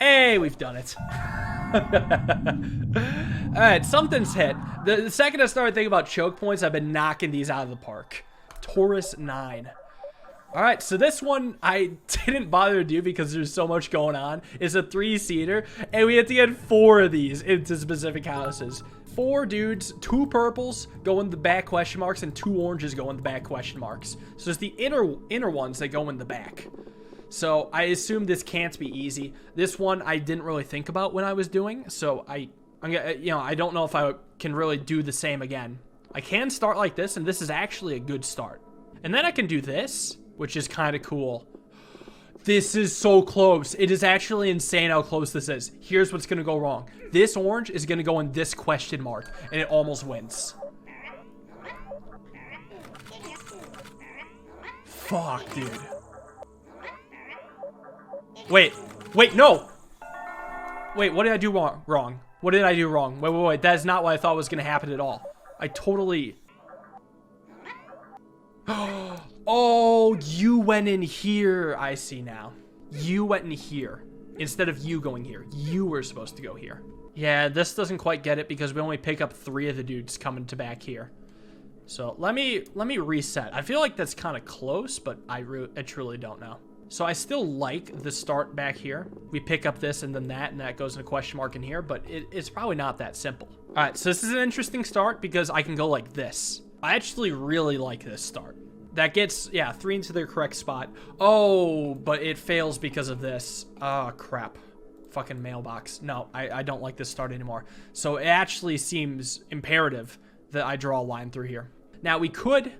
Hey, we've done it. All right, something's hit. The second I started thinking about choke points, I've been knocking these out of the park. Taurus 9. All right, so this one I didn't bother to do because there's so much going on. It's a 3-seater, and we have to get 4 of these into specific houses. 4 dudes, 2 purples go in the back question marks, and 2 oranges go in the back question marks. So it's the inner ones that go in the back. So I assume this can't be easy. This one I didn't really think about when I was doing, so I don't know if I can really do the same again. I can start like this, and this is actually a good start. And then I can do this, which is kind of cool. This is so close. It is actually insane how close this is. Here's what's going to go wrong. This orange is going to go in this question mark, and it almost wins. Fuck, dude. Wait, no. Wait, what did I do wrong? What did I do wrong? Wait. That is not what I thought was going to happen at all. I totally... Oh, you went in here. I see now. You went in here. Instead of you going here. You were supposed to go here. Yeah, this doesn't quite get it because we only pick up 3 of the dudes coming to back here. So let me reset. I feel like that's kind of close, but I truly don't know. So I still like the start back here. We pick up this and then that, and that goes in a question mark in here, but it's probably not that simple. All right, so this is an interesting start because I can go like this. I actually really like this start. That gets, yeah, 3 into their correct spot. Oh, but it fails because of this. Oh, crap. Fucking mailbox. No, I don't like this start anymore. So it actually seems imperative that I draw a line through here. Now, we could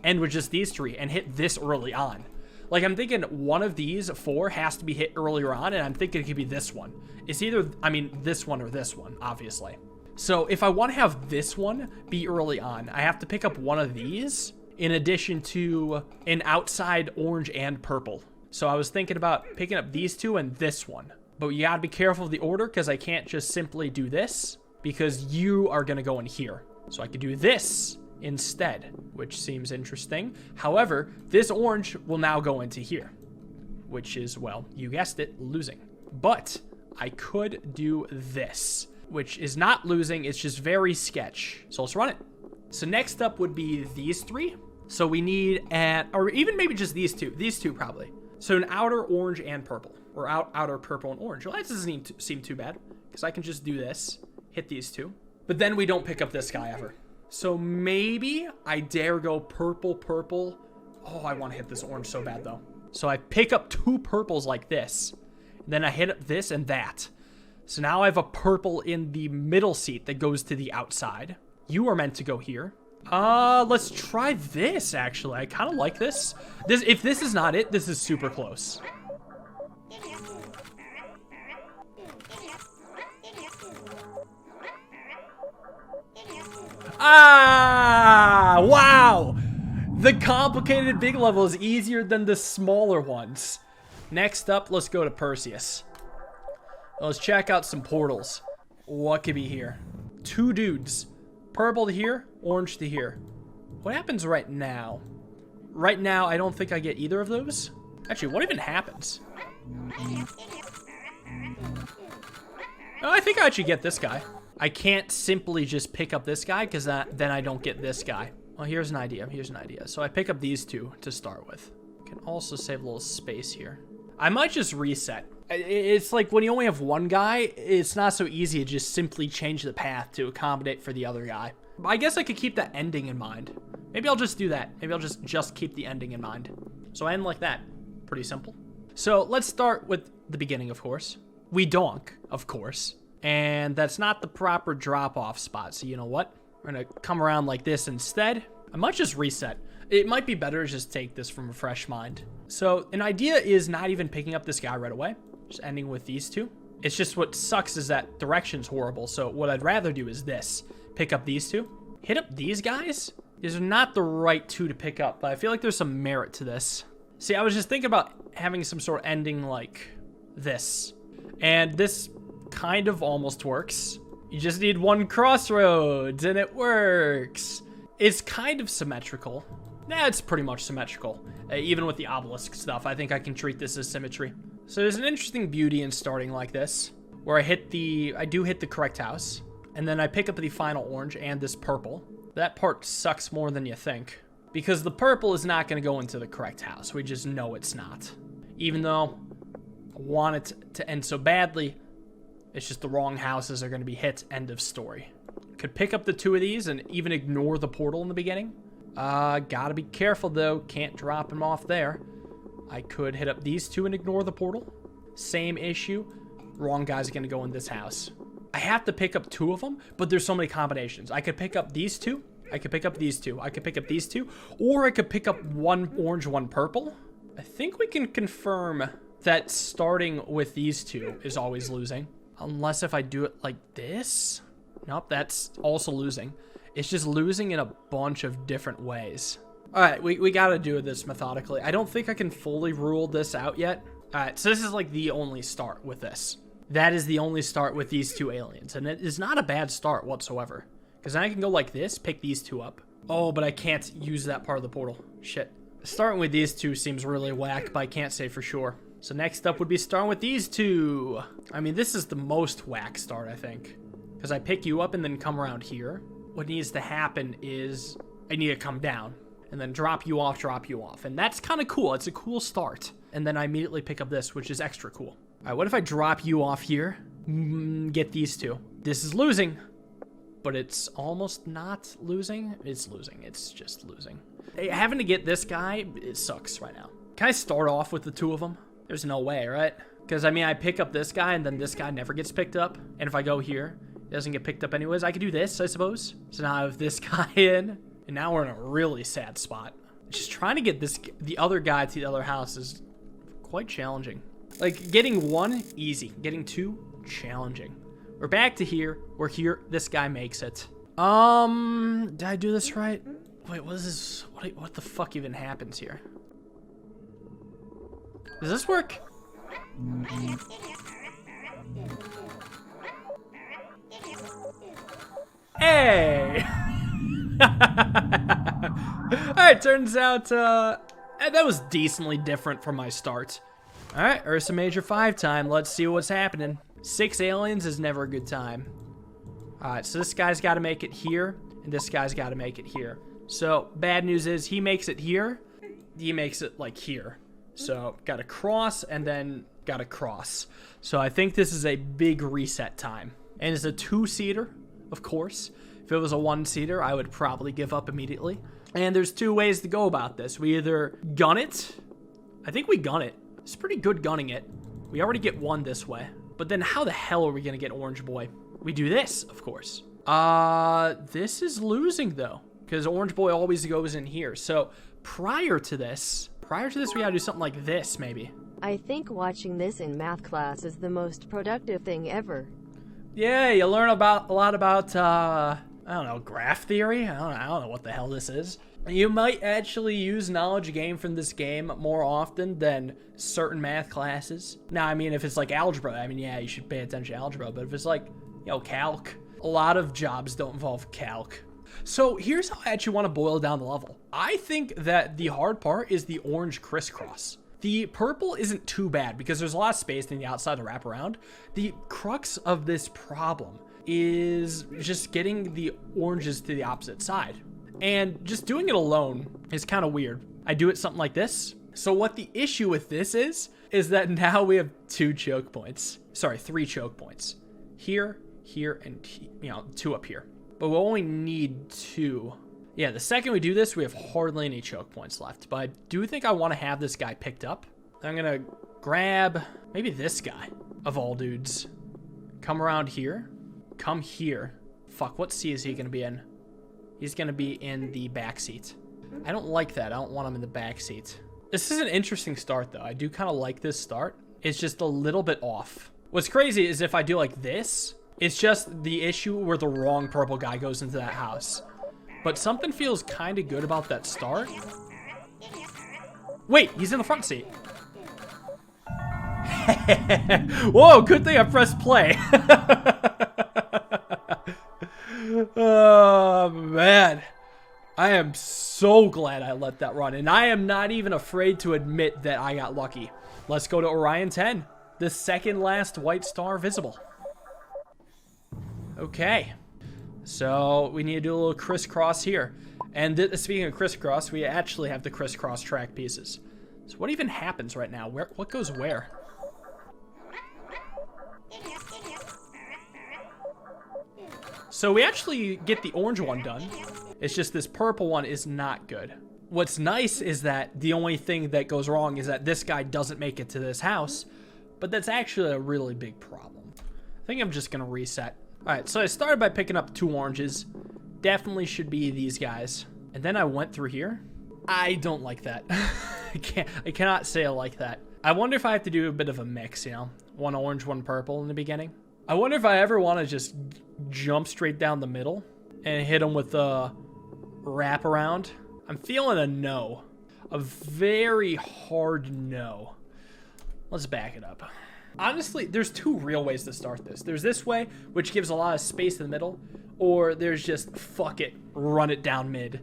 end with just these 3 and hit this early on. Like, I'm thinking one of these 4 has to be hit earlier on, and I'm thinking it could be this one. It's either, I mean, this one or this one, obviously. So if I want to have this one be early on, I have to pick up one of these in addition to an outside orange and purple. So I was thinking about picking up these 2 and this one. But you gotta be careful of the order because I can't just simply do this because you are gonna go in here. So I could do this instead, which seems interesting. However, this orange will now go into here, which is, well, you guessed it, losing. But I could do this, which is not losing, it's just very sketch. So let's run it. So next up would be these 3. So we need or even maybe just these 2 probably. So an outer orange and purple, or outer purple and orange. Well, that doesn't seem too bad because I can just do this, hit these 2, but then we don't pick up this guy ever. So maybe I dare go purple. Oh, I want to hit this orange so bad though. So I pick up 2 purples like this, and then I hit up this and that. So now I have a purple in the middle seat that goes to the outside. You are meant to go here. Let's try this, actually. I kind of like this. If this is not it, this is super close. Ah, wow. The complicated big level is easier than the smaller ones. Next up, let's go to Perseus. Let's check out some portals. What could be here? 2 dudes. Purple to here, orange to here. What happens right now? Right now, I don't think I get either of those. Actually, what even happens? Oh, I think I actually get this guy. I can't simply just pick up this guy because then I don't get this guy. Well, here's an idea. So I pick up these 2 to start with. Can also save a little space here. I might just reset. It's like when you only have one guy, it's not so easy to just simply change the path to accommodate for the other guy. But I guess I could keep that ending in mind. Maybe I'll just do that. Maybe I'll just keep the ending in mind. So I end like that. Pretty simple. So let's start with the beginning, of course. We donk, of course. And that's not the proper drop-off spot. So you know what? We're going to come around like this instead. I might just reset. It might be better to just take this from a fresh mind. So an idea is not even picking up this guy right away. Just ending with these 2. It's just what sucks is that direction's horrible. So what I'd rather do is this. Pick up these 2. Hit up these guys. These are not the right 2 to pick up, but I feel like there's some merit to this. See, I was just thinking about having some sort of ending like this. And this kind of almost works. You just need 1 crossroads and it works. It's kind of symmetrical. Nah, it's pretty much symmetrical. Even with the obelisk stuff, I think I can treat this as symmetry. So there's an interesting beauty in starting like this, where I do hit the correct house, and then I pick up the final orange and this purple. That part sucks more than you think, because the purple is not going to go into the correct house. We just know it's not. Even though I want it to end so badly, it's just the wrong houses are going to be hit, end of story. Could pick up the 2 of these and even ignore the portal in the beginning. Gotta be careful though, can't drop them off there. I could hit up these 2 and ignore the portal. Same issue. Wrong guy's gonna go in this house. I have to pick up 2 of them, but there's so many combinations. I could pick up these 2. I could pick up these 2. I could pick up these 2. Or I could pick up 1 orange, 1 purple. I think we can confirm that starting with these 2 is always losing. Unless if I do it like this. Nope, that's also losing. It's just losing in a bunch of different ways. Alright, we gotta do this methodically. I don't think I can fully rule this out yet. Alright, so this is like the only start with this. That is the only start with these 2 aliens. And it is not a bad start whatsoever. Because then I can go like this, pick these 2 up. Oh, but I can't use that part of the portal. Shit. Starting with these 2 seems really whack, but I can't say for sure. So next up would be starting with these 2. I mean, this is the most whack start, I think. Because I pick you up and then come around here. What needs to happen is I need to come down and then drop you off. And that's kind of cool. It's a cool start. And then I immediately pick up this, which is extra cool. All right, what if I drop you off here? Get these 2. This is losing, but it's almost not losing. It's losing. It's just losing. Having to get this guy, it sucks right now. Can I start off with the 2 of them? There's no way, right? Because, I mean, I pick up this guy, and then this guy never gets picked up. And if I go here, it doesn't get picked up anyways. I could do this, I suppose. So now I have this guy in. And now we're in a really sad spot. Just trying to get the other guy to the other house is quite challenging. Like, getting 1, easy. Getting 2, challenging. We're back to here. We're here. This guy makes it. Did I do this right? Wait, what is this? What the fuck even happens here? Does this work? Hey! Alright, turns out, that was decently different from my start. Alright, Ursa Major 5 time. Let's see what's happening. 6 aliens is never a good time. Alright, so this guy's got to make it here, and this guy's got to make it here. So, bad news is, he makes it here, he makes it, like, here. So, got to cross, and then got to cross. So, I think this is a big reset time. And it's a 2-seater, of course. If it was a 1-seater, I would probably give up immediately. And there's 2 ways to go about this. We either gun it. I think we gun it. It's pretty good gunning it. We already get 1 this way. But then how the hell are we going to get Orange Boy? We do this, of course. This is losing, though. Because Orange Boy always goes in here. So prior to this, we gotta do something like this, maybe. I think watching this in math class is the most productive thing ever. Yeah, you learn a lot about, I don't know, graph theory? I don't know what the hell this is. You might actually use knowledge gained from this game more often than certain math classes. Now, I mean, if it's like algebra, I mean, yeah, you should pay attention to algebra. But if it's like, you know, calc, a lot of jobs don't involve calc. So here's how I actually want to boil down the level. I think that the hard part is the orange crisscross. The purple isn't too bad because there's a lot of space in the outside to wrap around. The crux of this problem is just getting the oranges to the opposite side. And just doing it alone is kind of weird. I do it something like this. So what the issue with this is that now we have 2 choke points. Sorry, 3 choke points. Here, and, you know, 2 up here. But we only need 2. Yeah, the second we do this, we have hardly any choke points left. But I do think I want to have this guy picked up. I'm going to grab maybe this guy, of all dudes. Come around here. Come here. Fuck, what seat is he going to be in? He's going to be in the back seat. I don't like that. I don't want him in the back seat. This is an interesting start, though. I do kind of like this start. It's just a little bit off. What's crazy is if I do like this, it's just the issue where the wrong purple guy goes into that house. But something feels kind of good about that start. Wait, he's in the front seat. Whoa, good thing I pressed play. Oh, man. I am so glad I let that run. And I am not even afraid to admit that I got lucky. Let's go to Orion 10, the second last white star visible. Okay, so we need to do a little crisscross here. And speaking of crisscross, we actually have the crisscross track pieces. So what even happens right now? What goes where? So we actually get the orange one done. It's just this purple one is not good. What's nice is that the only thing that goes wrong is that this guy doesn't make it to this house, but that's actually a really big problem. I think I'm just gonna reset. All right, so I started by picking up 2 oranges. Definitely should be these guys. And then I went through here. I don't like that. I cannot say I like that. I wonder if I have to do a bit of a mix, you know? 1 orange, 1 purple in the beginning. I wonder if I ever want to just jump straight down the middle and hit them with a wrap around. I'm feeling a no. A very hard no. Let's back it up. Honestly, there's 2 real ways to start this. There's this way, which gives a lot of space in the middle, or there's just, fuck it, run it down mid.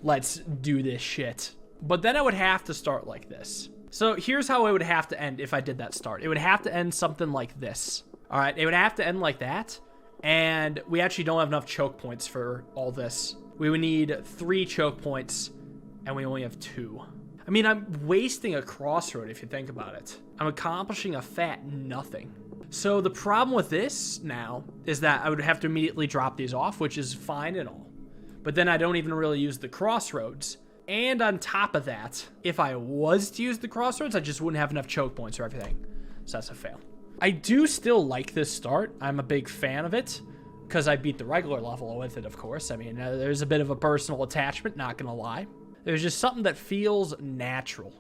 Let's do this shit. But then I would have to start like this. So here's how it would have to end if I did that start. It would have to end something like this. All right, it would have to end like that. And we actually don't have enough choke points for all this. We would need 3 choke points, and we only have 2. I mean, I'm wasting a crossroad if you think about it. I'm accomplishing a fat nothing. So the problem with this now is that I would have to immediately drop these off, which is fine and all. But then I don't even really use the crossroads. And on top of that, if I was to use the crossroads, I just wouldn't have enough choke points for everything. So that's a fail. I do still like this start. I'm a big fan of it because I beat the regular level with it, of course. I mean, there's a bit of a personal attachment, not gonna lie. There's just something that feels natural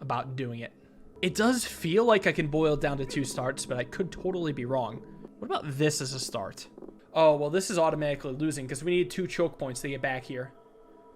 about doing it. It does feel like I can boil it down to 2 starts, but I could totally be wrong. What about this as a start? Oh, well, this is automatically losing because we need 2 choke points to get back here.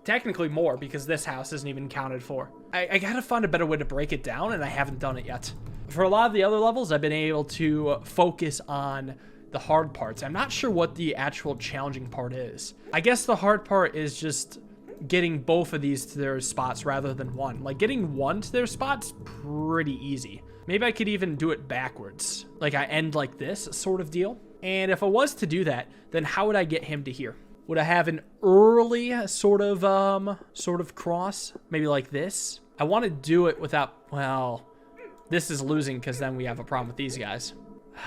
Technically more because this house isn't even counted for. I gotta find a better way to break it down, and I haven't done it yet. For a lot of the other levels, I've been able to focus on the hard parts. I'm not sure what the actual challenging part is. I guess the hard part is just getting both of these to their spots rather than one. Like, getting one to their spot's pretty easy. Maybe I could even do it backwards. Like, I end like this sort of deal. And if I was to do that, then how would I get him to here? Would I have an early sort of cross? Maybe like this? I want to do it without, well, this is losing because then we have a problem with these guys.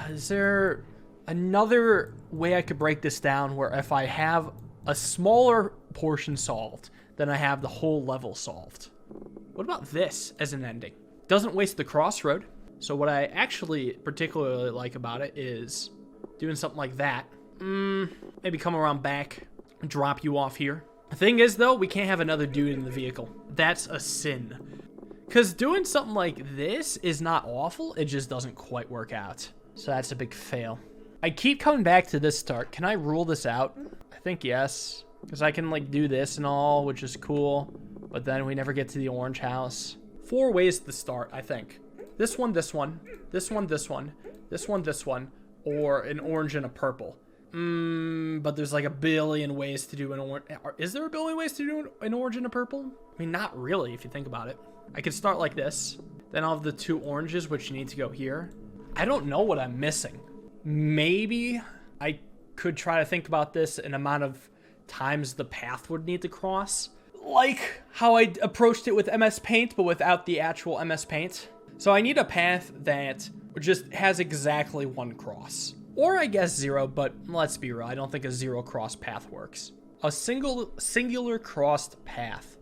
Is there another way I could break this down where if I have a smaller portion solved, then I have the whole level solved? What about this as an ending? Doesn't waste the crossroad. So what I actually particularly like about it is doing something like that. Maybe come around back, drop you off here. The thing is, though, we can't have another dude in the vehicle. That's a sin. Because doing something like this is not awful. It just doesn't quite work out. So that's a big fail. I keep coming back to this start. Can I rule this out? I think yes. Because I can, like, do this and all, which is cool. But then we never get to the orange house. 4 ways to start, I think. This one, this one, this one, this one, this one, this one, or an orange and a purple. But there's like a billion ways to do an orange. Is there a billion ways to do an orange and a purple? I mean, not really, if you think about it. I could start like this. Then I'll have the 2 oranges, which need to go here. I don't know what I'm missing. Maybe I could try to think about this an amount of times the path would need to cross. Like how I approached it with MS Paint, but without the actual MS Paint. So I need a path that just has exactly 1 cross. Or I guess 0, but let's be real, I don't think a 0 cross path works. A singular crossed path.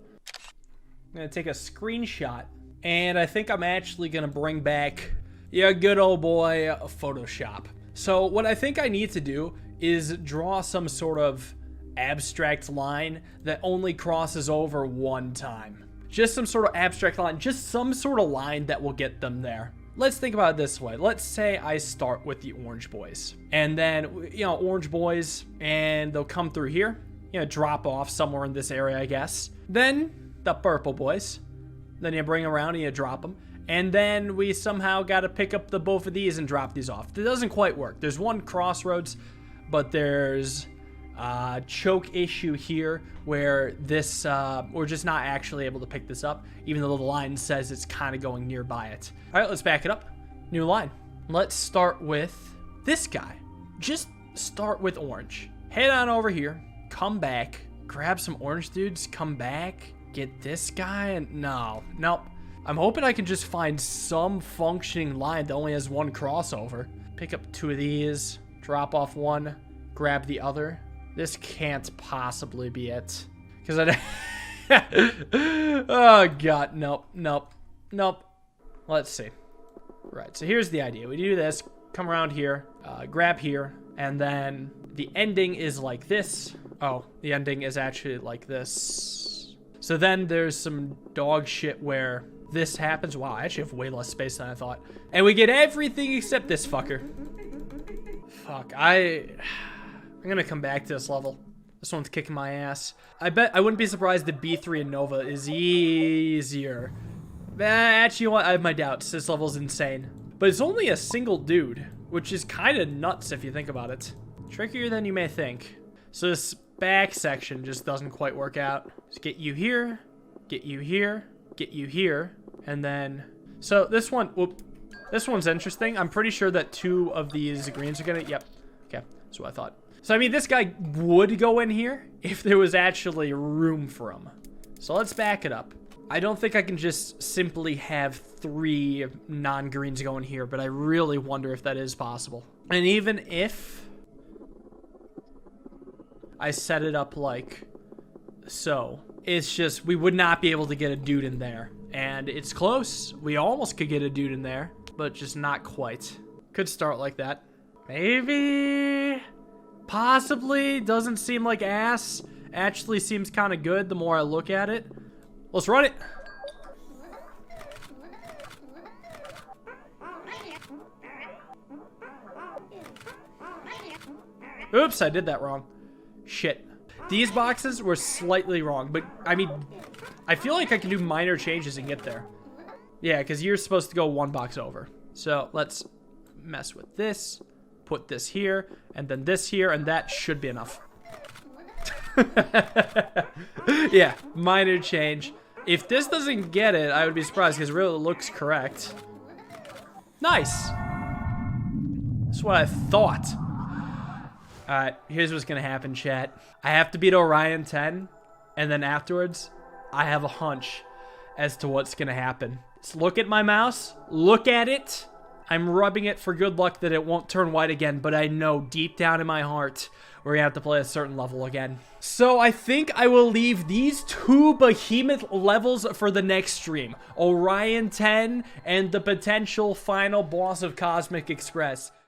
I'm gonna take a screenshot, and I think I'm actually gonna bring back, yeah, good old boy, Photoshop. So what I think I need to do is draw some sort of abstract line that only crosses over 1 time. Just some sort of abstract line, just some sort of line that will get them there. Let's think about it this way. Let's say I start with the orange boys, and then, you know, orange boys, and they'll come through here, you know, drop off somewhere in this area, I guess. Then the purple boys, then you bring around and you drop them, and then we somehow got to pick up both of these and drop these off. It doesn't quite work. There's 1 crossroads, but there's choke issue here where this, we're just not actually able to pick this up, even though the line says it's kind of going nearby it. All right, let's back it up. New line. Let's start with this guy. Just start with orange. Head on over here, come back, grab some orange dudes, come back, get this guy, and nope. I'm hoping I can just find some functioning line that only has one crossover. Pick up 2 of these, drop off 1, grab the other. This can't possibly be it. Because oh, God. Nope. Let's see. Right, so here's the idea. We do this, come around here, grab here, and then the ending is like this. Oh, the ending is actually like this. So then there's some dog shit where this happens. Wow, I actually have way less space than I thought. And we get everything except this fucker. Fuck, I'm gonna come back to this level. This one's kicking my ass. I wouldn't be surprised if B3 and Nova is easier. Actually, you know what? I have my doubts. This level's insane. But it's only a single dude, which is kind of nuts if you think about it. Trickier than you may think. So this back section just doesn't quite work out. Just get you here, get you here, get you here, and then... So this one, this one's interesting. I'm pretty sure that 2 of these greens are gonna... Yep. Okay, that's what I thought. So, I mean, this guy would go in here if there was actually room for him. So let's back it up. I don't think I can just simply have 3 non-greens going here, but I really wonder if that is possible. And even if I set it up like so, it's just we would not be able to get a dude in there. And it's close. We almost could get a dude in there, but just not quite. Could start like that. Maybe... Possibly. Doesn't seem like ass. Actually seems kind of good the more I look at it. Let's run it. Oops, I did that wrong. Shit. These boxes were slightly wrong, but I mean, I feel like I can do minor changes and get there. Yeah, because you're supposed to go 1 box over. So let's mess with this. Put this here, and then this here, and that should be enough. Yeah, minor change. If this doesn't get it, I would be surprised because it really looks correct. Nice. That's what I thought. Alright, here's what's gonna happen, chat. I have to beat Orion 10, and then afterwards, I have a hunch as to what's gonna happen. Just look at my mouse, look at it. I'm rubbing it for good luck that it won't turn white again, but I know deep down in my heart we're gonna have to play a certain level again. So I think I will leave these 2 behemoth levels for the next stream. Orion 10 and the potential final boss of Cosmic Express.